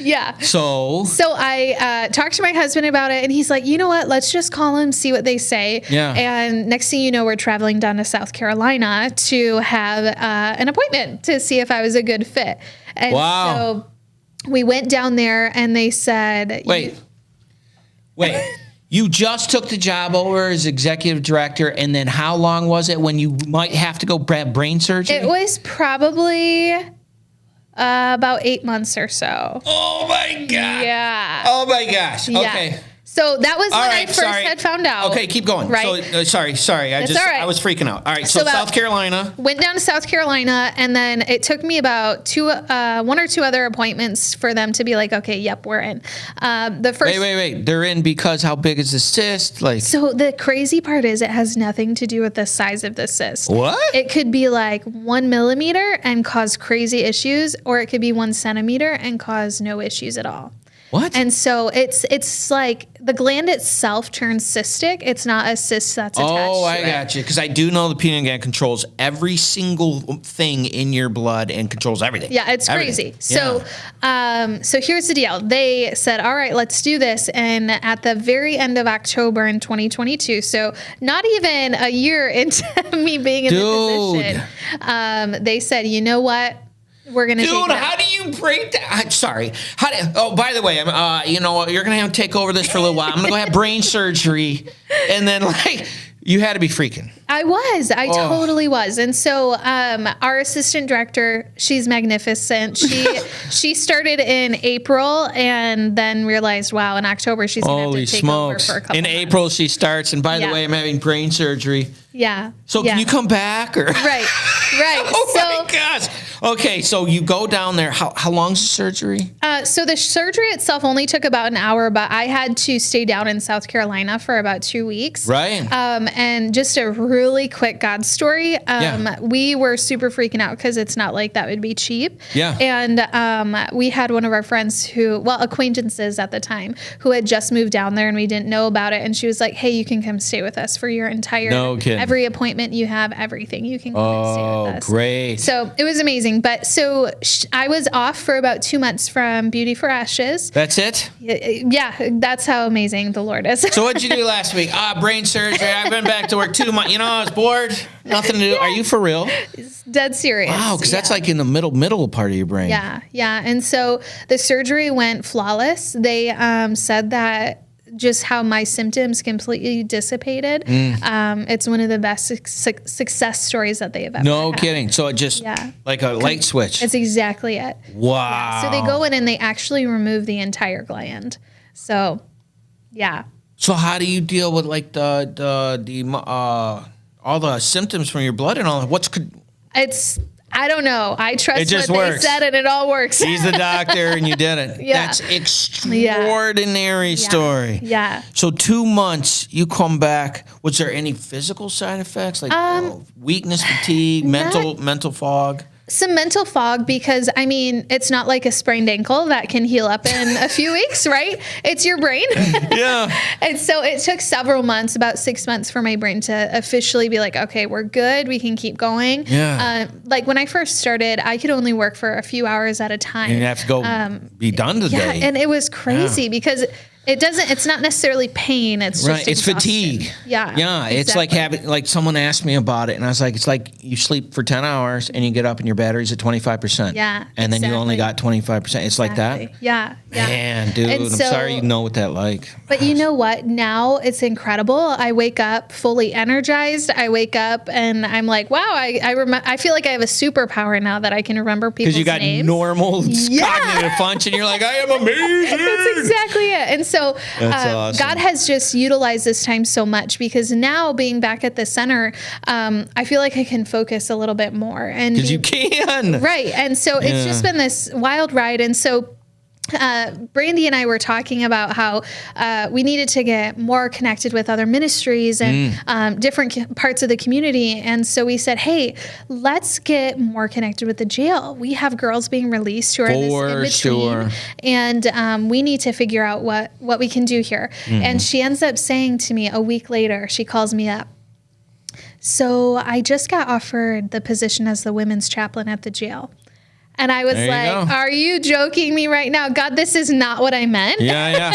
Yeah. So I talked to my husband about it, and he's like, you know what? Let's just call him, see what they say. Yeah. And next thing you know, we're traveling down to South Carolina to have an appointment to see if I was a good fit. And so we went down there, and they said, Wait. You just took the job over as executive director, and then how long was it when you might have to go brain surgery? It was probably about 8 months or so. Oh my God. Yeah. Oh my gosh. Yeah. Okay. So that was All when right, I first sorry. had found out. Okay, keep going. Right. So, sorry. That's all right. I was freaking out. All right, so So about- South Carolina. Went down to South Carolina, and then it took me about one or two other appointments for them to be like, okay, yep, we're in. The first. Wait. They're in because how big is the cyst? Like, So the crazy part is it has nothing to do with the size of the cyst. what? It could be like 1 millimeter and cause crazy issues, or it could be 1 centimeter and cause no issues at all. What? And so it's like the gland itself turns cystic. It's not a cyst that's attached Oh, I to it. got you. Because I do know the pineal gland controls every single thing in your blood and controls everything. Yeah, it's Everything. crazy. So, so here's the deal. They said, "All right, let's do this." And at the very end of October in 2022, so not even a year into me being in the position, they said, "You know what? We're gonna take Dude, it how out." do you break that? I'm sorry. Oh, by the way, you know what? You're gonna have to take over this for a little while. I'm gonna go have brain surgery, and then like you had to be freaking. I totally was. And so our assistant director, she's magnificent. She started in April and then realized, wow, in October she's gonna have Holy to take smokes! over for a couple In months. April she starts, and by the Yeah. way, I'm having brain surgery. Yeah. So yeah. can you come back or? Right. Oh so, my gosh. Okay, so you go down there. How long's the surgery? So the surgery itself only took about an hour, but I had to stay down in South Carolina for about 2 weeks. Right. And just a really quick God story. Yeah. We were super freaking out because it's not like that would be cheap. Yeah. And we had one of our friends acquaintances at the time, who had just moved down there and we didn't know about it. And she was like, "Hey, you can come stay with us for your entire, No kidding. every appointment you have, everything. You can come and stay with us." Great. So it was amazing. But so I was off for about 2 months from Beauty for Ashes. That's it? Yeah, that's how amazing the Lord is. So what'd you do last week? Brain surgery. I've been back to work 2 months. You know, I was bored. Nothing to do. Are you for real? Dead serious. Wow, because that's like in the middle part of your brain. Yeah. And so the surgery went flawless. They said that just how my symptoms completely dissipated. It's one of the best success stories that they have ever No had. kidding. So it just like a light switch. It's exactly it. Wow. So they go in and they actually remove the entire gland. So, yeah. So how do you deal with like the all the symptoms from your blood and all that? I don't know. I trust It just what works. they said and it all works. He's the doctor and you did it. Yeah. That's extraordinary story. Yeah. So 2 months, you come back. Was there any physical side effects like weakness, fatigue, mental fog? Some mental fog because, I mean, it's not like a sprained ankle that can heal up in a few weeks, right? It's your brain. Yeah. And so it took several months, about 6 months for my brain to officially be like, okay, we're good. We can keep going. Yeah. Like when I first started, I could only work for a few hours at a time. And you have to go be done today. Yeah, and it was crazy because it's not necessarily pain. It's just It's exhaustion. fatigue. Yeah. Yeah. It's like someone asked me about it and I was like, it's like you sleep for 10 hours and you get up and your battery's at 25%. Yeah, And then you only got 25%. It's like that. Yeah. Man, dude, And I'm so- sorry you know what that like. But you know what? Now it's incredible. I wake up fully energized. I wake up and I'm like, wow, I feel like I have a superpower now that I can remember people's Because you got names. normal cognitive function. You're like, I am amazing. That's exactly it. And so That's awesome. God has just utilized this time so much because now being back at the center, I feel like I can focus a little bit more. Because you can. Right. And so it's just been this wild ride. And so Brandy and I were talking about how we needed to get more connected with other ministries and different parts of the community. And so we said, hey, let's get more connected with the jail. We have girls being released who are in this in-between. And we need to figure out what we can do here. And she ends up saying to me a week later, she calls me up. So I just got offered the position as the women's chaplain at the jail. And I was like, are you joking me right now? God, this is not what I meant. Yeah.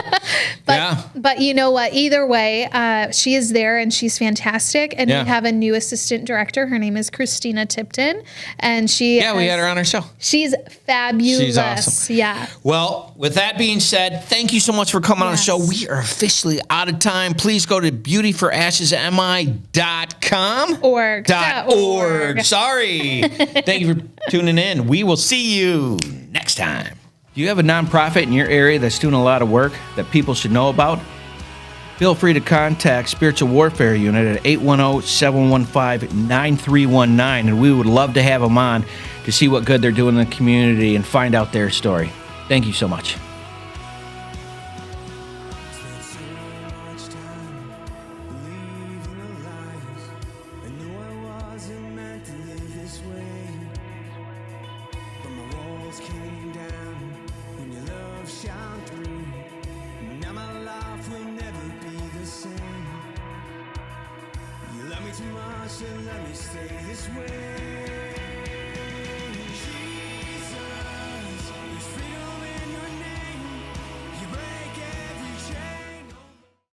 But you know what? Either way, she is there and she's fantastic. And we have a new assistant director. Her name is Christina Tipton. And we had her on our show. She's fabulous. She's awesome. Yeah. Well, with that being said, thank you so much for coming on the show. We are officially out of time. Please go to beautyforashesmi.com. .org. Sorry. Thank you for tuning in. We will see you next time. Do you have a nonprofit in your area that's doing a lot of work that people should know about? Feel free to contact Spiritual Warfare Unit at 810-715-9319, and we would love to have them on to see what good they're doing in the community and find out their story. Thank you so much. Spent so much time believing the lies. I knew I wasn't meant to live this way. But my walls came down when your love shone through. Now my life will never be the same. You love me too much to let me stay this way.